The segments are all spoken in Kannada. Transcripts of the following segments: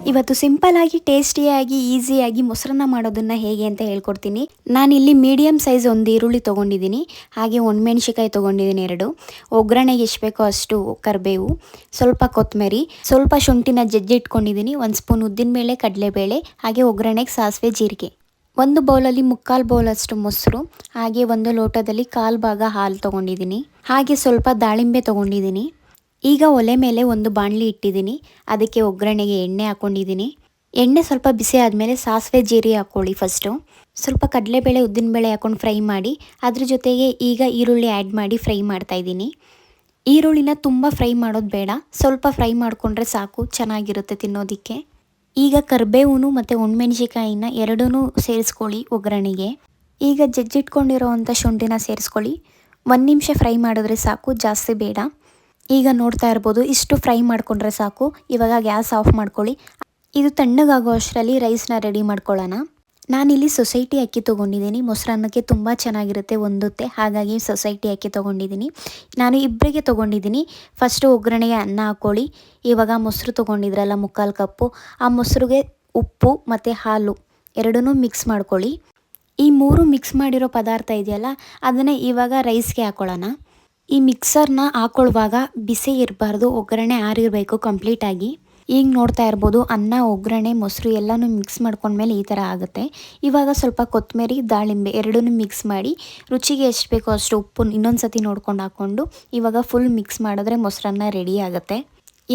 ಇವತ್ತು ಸಿಂಪಲ್ ಆಗಿ ಟೇಸ್ಟಿಯಾಗಿ ಈಸಿಯಾಗಿ ಮೊಸರನ್ನ ಮಾಡೋದನ್ನ ಹೇಗೆ ಅಂತ ಹೇಳ್ಕೊಡ್ತೀನಿ. ನಾನಿಲ್ಲಿ ಮೀಡಿಯಮ್ ಸೈಜ್ ಒಂದು ಈರುಳ್ಳಿ ತೊಗೊಂಡಿದ್ದೀನಿ, ಹಾಗೆ ಒಣಮೆಣಸಿಕಾಯಿ ತೊಗೊಂಡಿದ್ದೀನಿ 2. ಒಗ್ಗರಣೆಗೆ ಎಷ್ಟು ಬೇಕೋ ಅಷ್ಟು ಕರಿಬೇವು, ಸ್ವಲ್ಪ ಕೊತ್ತಂಬರಿ, ಸ್ವಲ್ಪ ಶುಂಠಿನ ಜಜ್ಜಿಟ್ಕೊಂಡಿದ್ದೀನಿ, 1 ಸ್ಪೂನ್ ಉದ್ದಿನಬೇಳೆ, ಕಡಲೆಬೇಳೆ, ಹಾಗೆ ಒಗ್ಗರಣೆಗೆ ಸಾಸಿವೆ, ಜೀರಿಗೆ. ಒಂದು ಬೌಲಲ್ಲಿ 3/4 ಬೌಲಷ್ಟು ಮೊಸರು, ಹಾಗೆ ಒಂದು ಲೋಟದಲ್ಲಿ 1/4 ಭಾಗ ಹಾಲು ತೊಗೊಂಡಿದ್ದೀನಿ, ಹಾಗೆ ಸ್ವಲ್ಪ ದಾಳಿಂಬೆ ತೊಗೊಂಡಿದ್ದೀನಿ. ಈಗ ಒಲೆ ಮೇಲೆ ಒಂದು ಬಾಣಲಿ ಇಟ್ಟಿದ್ದೀನಿ, ಅದಕ್ಕೆ ಒಗ್ಗರಣೆಗೆ ಎಣ್ಣೆ ಹಾಕ್ಕೊಂಡಿದ್ದೀನಿ. ಎಣ್ಣೆ ಸ್ವಲ್ಪ ಬಿಸಿ ಆದಮೇಲೆ ಸಾಸಿವೆ ಜೀರಿಗೆ ಹಾಕ್ಕೊಳ್ಳಿ. ಫಸ್ಟು ಸ್ವಲ್ಪ ಕಡಲೆಬೇಳೆ ಉದ್ದಿನಬೇಳೆ ಹಾಕ್ಕೊಂಡು ಫ್ರೈ ಮಾಡಿ, ಅದ್ರ ಜೊತೆಗೆ ಈಗ ಈರುಳ್ಳಿ ಆ್ಯಡ್ ಮಾಡಿ ಫ್ರೈ ಮಾಡ್ತಾಯಿದ್ದೀನಿ. ಈರುಳ್ಳಿನ ತುಂಬ ಫ್ರೈ ಮಾಡೋದು ಬೇಡ, ಸ್ವಲ್ಪ ಫ್ರೈ ಮಾಡಿಕೊಂಡ್ರೆ ಸಾಕು, ಚೆನ್ನಾಗಿರುತ್ತೆ ತಿನ್ನೋದಕ್ಕೆ. ಈಗ ಕರಿಬೇವು ಮತ್ತು ಒಣಮೆಣಸಿಕಾಯಿನ ಎರಡೂ ಸೇರಿಸ್ಕೊಳ್ಳಿ ಒಗ್ಗರಣೆಗೆ. ಈಗ ಜಜ್ಜಿಟ್ಕೊಂಡಿರೋ ಅಂಥ ಶುಂಠಿನ ಸೇರಿಸ್ಕೊಳ್ಳಿ. 1 ನಿಮಿಷ ಫ್ರೈ ಮಾಡಿದ್ರೆ ಸಾಕು, ಜಾಸ್ತಿ ಬೇಡ. ಈಗ ನೋಡ್ತಾ ಇರ್ಬೋದು, ಇಷ್ಟು ಫ್ರೈ ಮಾಡಿಕೊಂಡ್ರೆ ಸಾಕು. ಇವಾಗ ಗ್ಯಾಸ್ ಆಫ್ ಮಾಡ್ಕೊಳ್ಳಿ. ಇದು ತಣ್ಣಗಾಗೋ ಅಷ್ಟರಲ್ಲಿ ರೈಸ್ನ ರೆಡಿ ಮಾಡ್ಕೊಳ್ಳೋಣ. ನಾನಿಲ್ಲಿ ಸೊಸೈಟಿ ಅಕ್ಕಿ ತೊಗೊಂಡಿದ್ದೀನಿ, ಮೊಸರನ್ನಕ್ಕೆ ತುಂಬ ಚೆನ್ನಾಗಿರುತ್ತೆ, ಹೊಂದುತ್ತೆ, ಹಾಗಾಗಿ ಸೊಸೈಟಿ ಅಕ್ಕಿ ತೊಗೊಂಡಿದ್ದೀನಿ. ನಾನು ಇಬ್ಬರಿಗೆ ತೊಗೊಂಡಿದ್ದೀನಿ. ಫಸ್ಟು ಒಗ್ಗರಣೆಗೆ ಅನ್ನ ಹಾಕ್ಕೊಳ್ಳಿ. ಇವಾಗ ಮೊಸರು ತೊಗೊಂಡಿದ್ರಲ್ಲ 3/4 ಕಪ್ಪು, ಆ ಮೊಸರಿಗೆ ಉಪ್ಪು ಮತ್ತು ಹಾಲು ಎರಡನ್ನೂ ಮಿಕ್ಸ್ ಮಾಡ್ಕೊಳ್ಳಿ. ಈ 3 ಮಿಕ್ಸ್ ಮಾಡಿರೋ ಪದಾರ್ಥ ಇದೆಯಲ್ಲ, ಅದನ್ನೇ ಇವಾಗ ರೈಸ್ಗೆ ಹಾಕ್ಕೊಳ್ಳೋಣ. ಈ ಮಿಕ್ಸರ್ನ ಹಾಕೊಳ್ಳುವಾಗ ಬಿಸಿ ಇರಬಾರ್ದು, ಒಗ್ಗರಣೆ ಆರಿರಬೇಕು ಕಂಪ್ಲೀಟಾಗಿ. ಈಗ ನೋಡ್ತಾ ಇರ್ಬೋದು, ಅನ್ನ, ಒಗ್ಗರಣೆ, ಮೊಸರು ಎಲ್ಲನೂ ಮಿಕ್ಸ್ ಮಾಡ್ಕೊಂಡ್ಮೇಲೆ ಈ ಥರ ಆಗುತ್ತೆ. ಇವಾಗ ಸ್ವಲ್ಪ ಕೊತ್ತಂಬರಿ, ದಾಳಿಂಬೆ ಎರಡನ್ನೂ ಮಿಕ್ಸ್ ಮಾಡಿ, ರುಚಿಗೆ ಎಷ್ಟು ಬೇಕೋ ಅಷ್ಟು ಉಪ್ಪು ಇನ್ನೊಂದು ಸತಿ ನೋಡ್ಕೊಂಡು ಹಾಕ್ಕೊಂಡು ಇವಾಗ ಫುಲ್ ಮಿಕ್ಸ್ ಮಾಡಿದ್ರೆ ಮೊಸರನ್ನ ರೆಡಿ ಆಗುತ್ತೆ.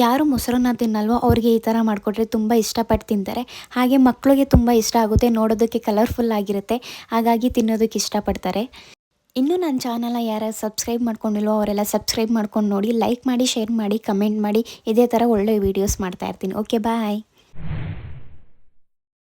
ಯಾರು ಮೊಸರನ್ನ ತಿನ್ನಲ್ವೋ ಅವ್ರಿಗೆ ಈ ಥರ ಮಾಡಿಕೊಟ್ರೆ ತುಂಬ ಇಷ್ಟಪಟ್ಟು ತಿಂತಾರೆ. ಹಾಗೆ ಮಕ್ಕಳಿಗೆ ತುಂಬ ಇಷ್ಟ ಆಗುತ್ತೆ, ನೋಡೋದಕ್ಕೆ ಕಲರ್ಫುಲ್ ಆಗಿರುತ್ತೆ, ಹಾಗಾಗಿ ತಿನ್ನೋದಕ್ಕೆ ಇಷ್ಟಪಡ್ತಾರೆ. ಇನ್ನೂ ನನ್ನ ಚಾನಲ್ನ ಯಾರು ಸಬ್ಸ್ಕ್ರೈಬ್ ಮಾಡ್ಕೊಂಡಿಲ್ವೋ ಅವರೆಲ್ಲ ಸಬ್ಸ್ಕ್ರೈಬ್ ಮಾಡ್ಕೊಂಡು ನೋಡಿ, ಲೈಕ್ ಮಾಡಿ, ಶೇರ್ ಮಾಡಿ, ಕಮೆಂಟ್ ಮಾಡಿ. ಇದೇ ಥರ ಒಳ್ಳೆ ವೀಡಿಯೋಸ್ ಮಾಡ್ತಾಯಿರ್ತೀನಿ. ಓಕೆ, ಬಾಯ್.